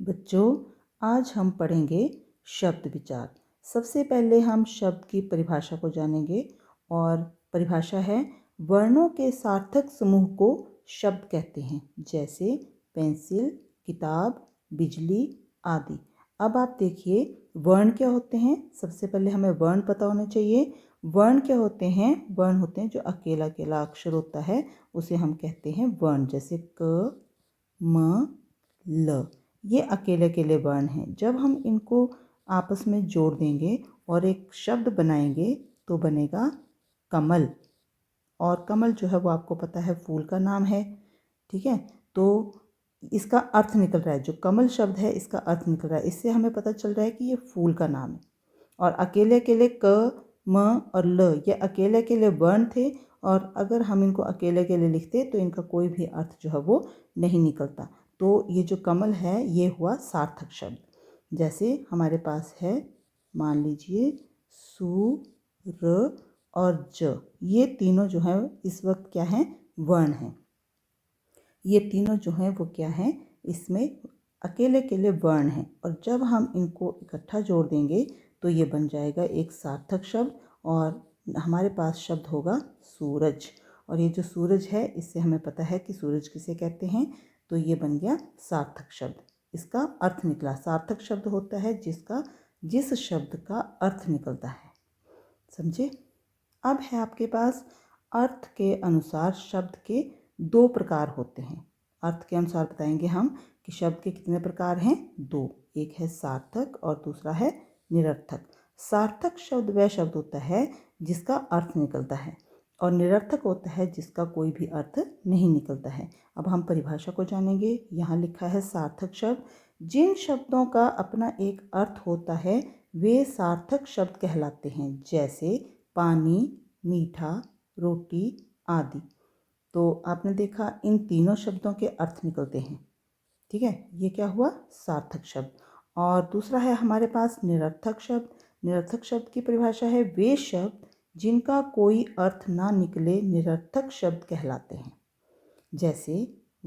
बच्चों, आज हम पढ़ेंगे शब्द विचार। सबसे पहले हम शब्द की परिभाषा को जानेंगे और परिभाषा है वर्णों के सार्थक समूह को शब्द कहते हैं, जैसे पेंसिल, किताब, बिजली आदि। अब आप देखिए वर्ण क्या होते हैं। सबसे पहले हमें वर्ण पता होना चाहिए। वर्ण क्या होते हैं? वर्ण होते हैं जो अकेला अकेला अक्षर होता है, उसे हम कहते हैं वर्ण। जैसे क, म, ल, ये अकेले अकेले वर्ण हैं। जब हम इनको आपस में जोड़ देंगे और एक शब्द बनाएंगे तो बनेगा कमल। और कमल जो है वो आपको पता है फूल का नाम है, ठीक है। तो इसका अर्थ निकल रहा है, जो कमल शब्द है इसका अर्थ निकल रहा है, इससे हमें पता चल रहा है कि ये फूल का नाम है। और अकेले अकेले क, म और ल ये अकेले अकेले वर्ण थे, और अगर हम इनको अकेले अकेले लिखते तो इनका कोई भी अर्थ जो है वो नहीं निकलता। तो ये जो कमल है ये हुआ सार्थक शब्द। जैसे हमारे पास है, मान लीजिए सु, र और ज, ये तीनों जो है इस वक्त क्या हैं? वर्ण हैं। ये तीनों जो हैं वो क्या हैं? इसमें अकेले अकेले वर्ण हैं, और जब हम इनको इकट्ठा जोड़ देंगे तो ये बन जाएगा एक सार्थक शब्द, और हमारे पास शब्द होगा सूरज। और ये जो सूरज है इससे हमें पता है कि सूरज किसे कहते हैं, तो ये बन गया सार्थक शब्द। इसका अर्थ निकला। सार्थक शब्द होता है जिस शब्द का अर्थ निकलता है। समझे? अब है आपके पास अर्थ के अनुसार शब्द के दो प्रकार होते हैं। अर्थ के अनुसार बताएंगे हम कि शब्द के कितने प्रकार हैं? दो। एक है सार्थक और दूसरा है निरर्थक। सार्थक शब्द वह शब्द होता है जिसका अर्थ निकलता है, और निरर्थक होता है जिसका कोई भी अर्थ नहीं निकलता है। अब हम परिभाषा को जानेंगे। यहाँ लिखा है सार्थक शब्द, जिन शब्दों का अपना एक अर्थ होता है वे सार्थक शब्द कहलाते हैं, जैसे पानी, मीठा, रोटी आदि। तो आपने देखा इन तीनों शब्दों के अर्थ निकलते हैं, ठीक है। ये क्या हुआ? सार्थक शब्द। और दूसरा है हमारे पास निरर्थक शब्द। निरर्थक शब्द की परिभाषा है वे शब्द जिनका कोई अर्थ ना निकले निरर्थक शब्द कहलाते हैं, जैसे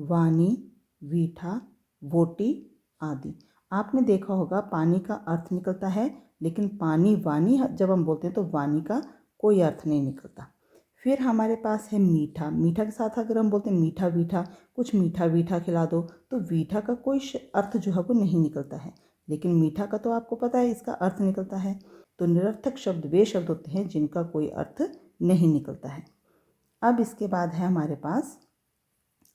वाणी, वीठा, वोटी आदि। आपने देखा होगा पानी का अर्थ निकलता है, लेकिन पानी वाणी जब हम बोलते हैं तो वाणी का कोई अर्थ नहीं निकलता। फिर हमारे पास है मीठा। मीठा के साथ अगर हम बोलते हैं मीठा वीठा, कुछ मीठा वीठा खिला दो, तो वीठा का कोई अर्थ जो है वो नहीं निकलता है, लेकिन मीठा का तो आपको पता है इसका अर्थ निकलता है। तो निरर्थक शब्द वे शब्द होते हैं जिनका कोई अर्थ नहीं निकलता है। अब इसके बाद है हमारे पास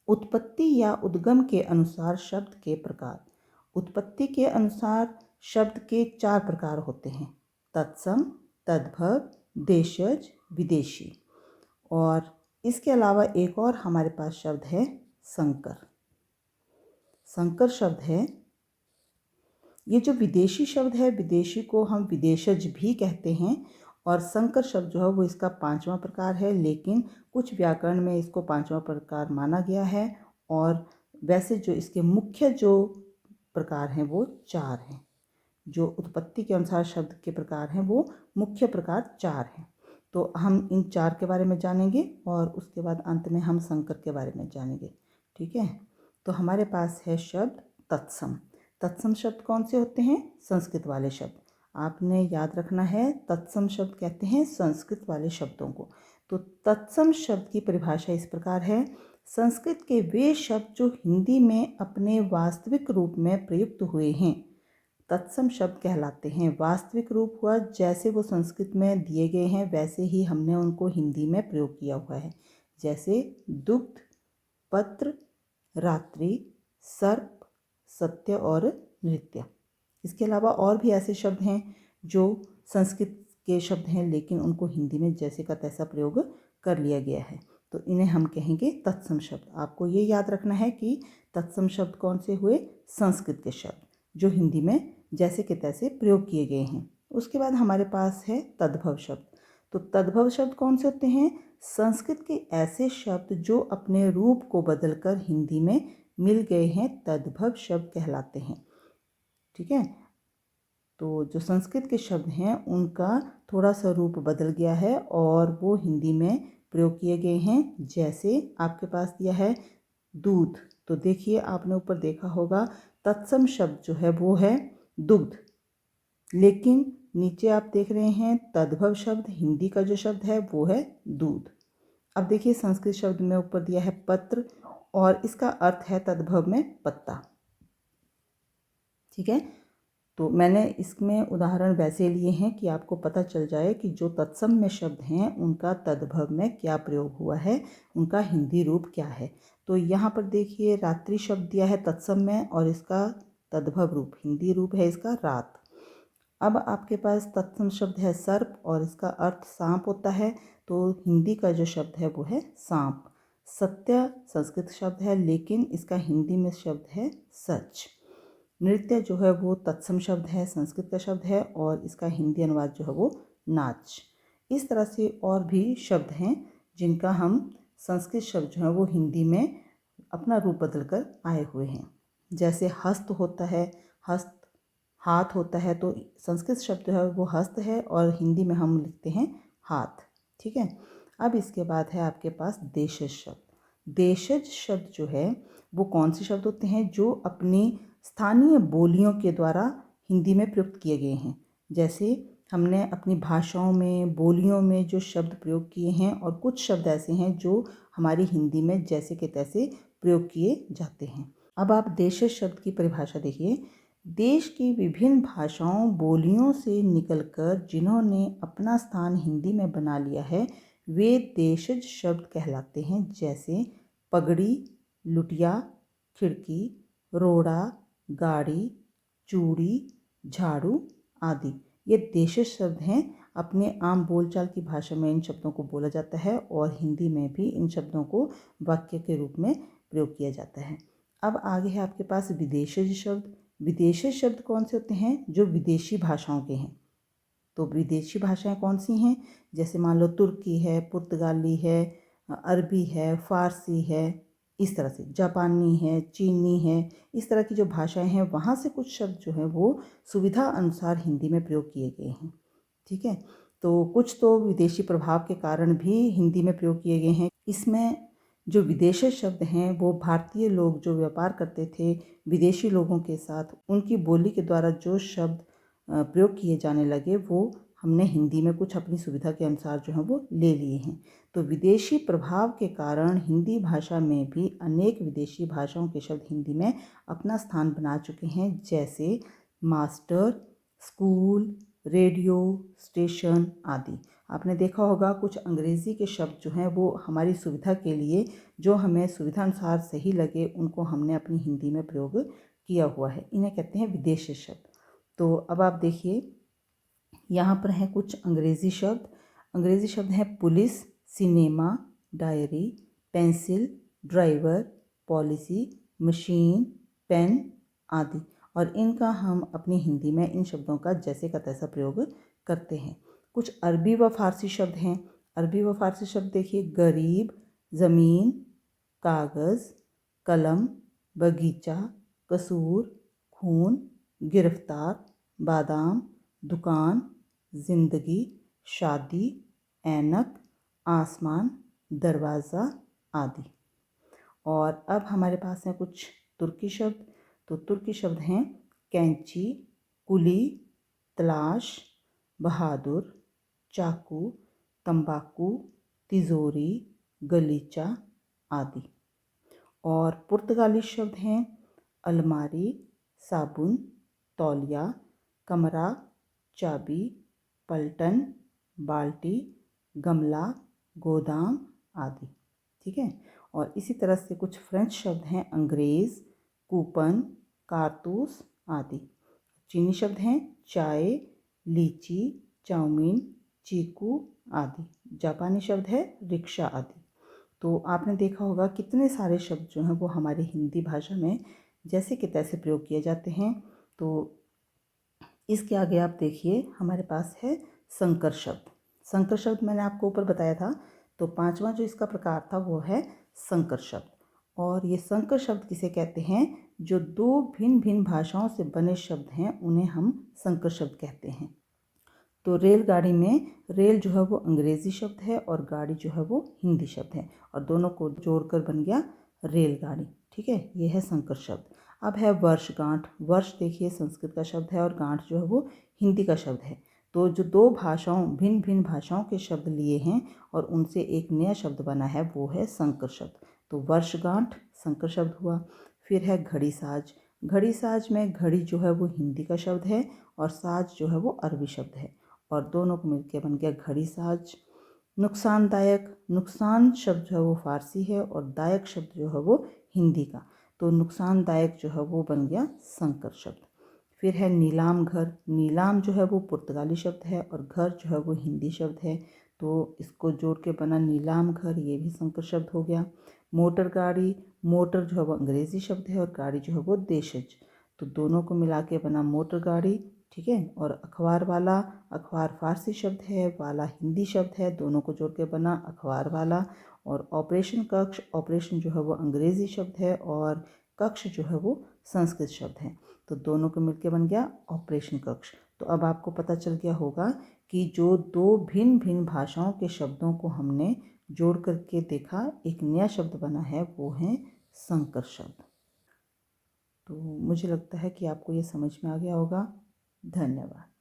उत्पत्ति या उद्गम के अनुसार शब्द के प्रकार। उत्पत्ति के अनुसार शब्द के चार प्रकार होते हैं: तत्सम, तद्भव, देशज, विदेशी। और इसके अलावा एक और हमारे पास शब्द है संकर। संकर शब्द है, ये जो विदेशी शब्द है, विदेशी को हम विदेशज भी कहते हैं, और संकर शब्द जो है वो इसका पांचवा प्रकार है, लेकिन कुछ व्याकरण में इसको पांचवा प्रकार माना गया है, और वैसे जो इसके मुख्य जो प्रकार हैं वो चार हैं। जो उत्पत्ति के अनुसार शब्द के प्रकार हैं वो मुख्य प्रकार चार हैं। तो हम इन चार के बारे में जानेंगे और उसके बाद अंत में हम संकर के बारे में जानेंगे, ठीक है। तो हमारे पास है शब्द तत्सम। तत्सम शब्द कौन से होते हैं? संस्कृत वाले शब्द। आपने याद रखना है, तत्सम शब्द कहते हैं संस्कृत वाले शब्दों को। तो तत्सम शब्द की परिभाषा इस प्रकार है: संस्कृत के वे शब्द जो हिंदी में अपने वास्तविक रूप में प्रयुक्त हुए हैं तत्सम शब्द कहलाते हैं। वास्तविक रूप हुआ जैसे वो संस्कृत में दिए गए हैं वैसे ही हमने उनको हिंदी में प्रयोग किया हुआ है, जैसे दुग्ध, पत्र, रात्रि, सर्प, सत्य और नृत्य। इसके अलावा और भी ऐसे शब्द हैं जो संस्कृत के शब्द हैं लेकिन उनको हिंदी में जैसे का तैसा प्रयोग कर लिया गया है, तो इन्हें हम कहेंगे तत्सम शब्द। आपको ये याद रखना है कि तत्सम शब्द कौन से हुए? संस्कृत के शब्द जो हिंदी में जैसे के तैसे प्रयोग किए गए हैं। उसके बाद हमारे पास है तद्भव शब्द। तो तद्भव शब्द कौन से होते हैं? संस्कृत के ऐसे शब्द जो अपने रूप को बदलकर हिंदी में मिल गए हैं तद्भव शब्द कहलाते हैं, ठीक है। तो जो संस्कृत के शब्द हैं उनका थोड़ा सा रूप बदल गया है और वो हिंदी में प्रयोग किए गए हैं। जैसे आपके पास दिया है दूध, तो देखिए आपने ऊपर देखा होगा तत्सम शब्द जो है वो है दुग्ध। लेकिन नीचे आप देख रहे हैं तद्भव शब्द, हिंदी का जो शब्द है वो है दूध। अब देखिए संस्कृत शब्द में ऊपर दिया है पत्र और इसका अर्थ है तद्भव में पत्ता। ठीक है, तो मैंने इसमें उदाहरण वैसे लिए हैं कि आपको पता चल जाए कि जो तत्सम में शब्द हैं उनका तद्भव में क्या प्रयोग हुआ है, उनका हिंदी रूप क्या है। तो यहाँ पर देखिए रात्रि शब्द दिया है तत्सम में और इसका तद्भव रूप हिंदी रूप है इसका रात। अब आपके पास तत्सम शब्द है सर्प और इसका अर्थ सांप होता है, तो हिंदी का जो शब्द है वो है सांप। सत्य संस्कृत शब्द है लेकिन इसका हिंदी में शब्द है सच। नृत्य जो है वो तत्सम शब्द है, संस्कृत का शब्द है और इसका हिंदी अनुवाद जो है वो नाच। इस तरह से और भी शब्द हैं जिनका हम संस्कृत शब्द जो है वो हिंदी में अपना रूप बदल कर आए हुए हैं। जैसे हस्त होता है, हस्त हाथ होता है, तो संस्कृत शब्द जो है वो हस्त है और हिंदी में हम लिखते हैं हाथ। ठीक है, अब इसके बाद है आपके पास देशज शब्द। देशज शब्द जो है वो कौन से शब्द होते हैं जो अपनी स्थानीय बोलियों के द्वारा हिंदी में प्रयुक्त किए गए हैं। जैसे हमने अपनी भाषाओं में बोलियों में जो शब्द प्रयोग किए हैं और कुछ शब्द ऐसे हैं जो हमारी हिंदी में जैसे के तैसे प्रयोग किए जाते हैं। अब आप देशज शब्द की परिभाषा देखिए। देश की विभिन्न भाषाओं बोलियों से निकलकर जिन्होंने अपना स्थान हिंदी में बना लिया है वे देशज शब्द कहलाते हैं। जैसे पगड़ी, लुटिया, खिड़की, रोड़ा, गाड़ी, चूड़ी, झाड़ू आदि ये देशज शब्द हैं। अपने आम बोलचाल की भाषा में इन शब्दों को बोला जाता है और हिंदी में भी इन शब्दों को वाक्य के रूप में प्रयोग किया जाता है। अब आगे है आपके पास विदेशज शब्द। विदेशी शब्द कौन से होते हैं? जो विदेशी भाषाओं के हैं। तो विदेशी भाषाएं कौन सी हैं? जैसे मान लो तुर्की है, पुर्तगाली है, अरबी है, फ़ारसी है, इस तरह से जापानी है, चीनी है, इस तरह की जो भाषाएं हैं वहाँ से कुछ शब्द जो हैं वो सुविधा अनुसार हिंदी में प्रयोग किए गए हैं। ठीक है, तो कुछ तो विदेशी प्रभाव के कारण भी हिंदी में प्रयोग किए गए हैं। इसमें जो विदेशी शब्द हैं वो भारतीय लोग जो व्यापार करते थे विदेशी लोगों के साथ, उनकी बोली के द्वारा जो शब्द प्रयोग किए जाने लगे वो हमने हिंदी में कुछ अपनी सुविधा के अनुसार जो है वो ले लिए हैं। तो विदेशी प्रभाव के कारण हिंदी भाषा में भी अनेक विदेशी भाषाओं के शब्द हिंदी में अपना स्थान बना चुके हैं। जैसे मास्टर, स्कूल, रेडियो, स्टेशन आदि। आपने देखा होगा कुछ अंग्रेज़ी के शब्द जो हैं वो हमारी सुविधा के लिए जो हमें सुविधा अनुसार सही लगे उनको हमने अपनी हिंदी में प्रयोग किया हुआ है, इन्हें कहते हैं विदेशी शब्द। तो अब आप देखिए यहाँ पर हैं कुछ अंग्रेज़ी शब्द। अंग्रेज़ी शब्द हैं police, cinema, diary, pencil, driver, policy, machine, pen आदि। और इनका हम अपनी हिंदी में इन शब्दों का जैसे का तैसा प्रयोग करते हैं। कुछ अरबी व फारसी शब्द हैं। अरबी व फारसी शब्द देखिए गरीब, ज़मीन, कागज़, कलम, बगीचा, कसूर, खून, गिरफ्तार, बादाम, दुकान, ज़िंदगी, शादी, ऐनक, आसमान, दरवाज़ा आदि। और अब हमारे पास हैं कुछ तुर्की शब्द। तो तुर्की शब्द हैं कैंची, कुली, तलाश, बहादुर, चाकू, तंबाकू, तिजोरी, गलीचा आदि। और पुर्तगाली शब्द हैं अलमारी, साबुन, तौलिया, कमरा, चाबी, पलटन, बाल्टी, गमला, गोदाम आदि। ठीक है, और इसी तरह से कुछ फ्रेंच शब्द हैं अंग्रेज़, कूपन, कारतूस आदि। चीनी शब्द हैं चाय, लीची, चाउमीन, चीकू आदि। जापानी शब्द है रिक्शा आदि। तो आपने देखा होगा कितने सारे शब्द जो हैं वो हमारी हिंदी भाषा में जैसे कि तैसे प्रयोग किए जाते हैं। तो इसके आगे आप देखिए हमारे पास है संकर शब्द। संकर शब्द मैंने आपको ऊपर बताया था। तो पांचवा जो इसका प्रकार था वो है संकर शब्द। और ये संकर शब्द किसे कहते हैं? जो दो भिन्न भिन्न भाषाओं से बने शब्द हैं उन्हें हम संकर शब्द कहते हैं। तो रेलगाड़ी में रेल जो है वो अंग्रेज़ी शब्द है और गाड़ी जो है वो हिंदी शब्द है और दोनों को जोड़कर बन गया रेलगाड़ी। ठीक है, ये है संकर शब्द। अब है वर्षगांठ। वर्ष देखिए संस्कृत का शब्द है और गांठ जो है वो हिंदी का शब्द है। तो जो दो भाषाओं भिन्न भिन्न भाषाओं के शब्द लिए हैं और उनसे एक नया शब्द बना है वो है संकर शब्द। तो वर्षगांठ संकर शब्द हुआ। फिर है घड़ी साज। घड़ी साज में घड़ी जो है वो हिंदी का शब्द है और साज जो है वो अरबी शब्द है और दोनों को मिलकर बन गया घड़ी साज। नुकसानदायक। नुकसान शब्द जो है वो फारसी है और दायक शब्द जो है वो हिंदी का। तो नुकसानदायक जो है वो बन गया संकर शब्द। फिर है नीलाम घर। नीलाम जो है वो पुर्तगाली शब्द है और घर जो है वो हिंदी शब्द है। तो इसको जोड़ के बना नीलाम घर, ये भी संकर शब्द हो गया। मोटर गाड़ी। मोटर जो है वो अंग्रेज़ी शब्द है और गाड़ी जो है वो देशज। तो दोनों को मिला के बना मोटर गाड़ी, ठीक है। और अखबार वाला। अखबार फारसी शब्द है, वाला हिंदी शब्द है, दोनों को जोड़ के बना अखबार वाला। और ऑपरेशन कक्ष। ऑपरेशन जो है वो अंग्रेज़ी शब्द है और कक्ष जो है वो संस्कृत शब्द है। तो दोनों को मिलकर बन गया ऑपरेशन कक्ष। तो अब आपको पता चल गया होगा कि जो दो भिन्न भिन्न भाषाओं के शब्दों को हमने जोड़ करके देखा, एक नया शब्द बना है, वो है संकर शब्द। तो मुझे लगता है कि आपको ये समझ में आ गया होगा। धन्यवाद।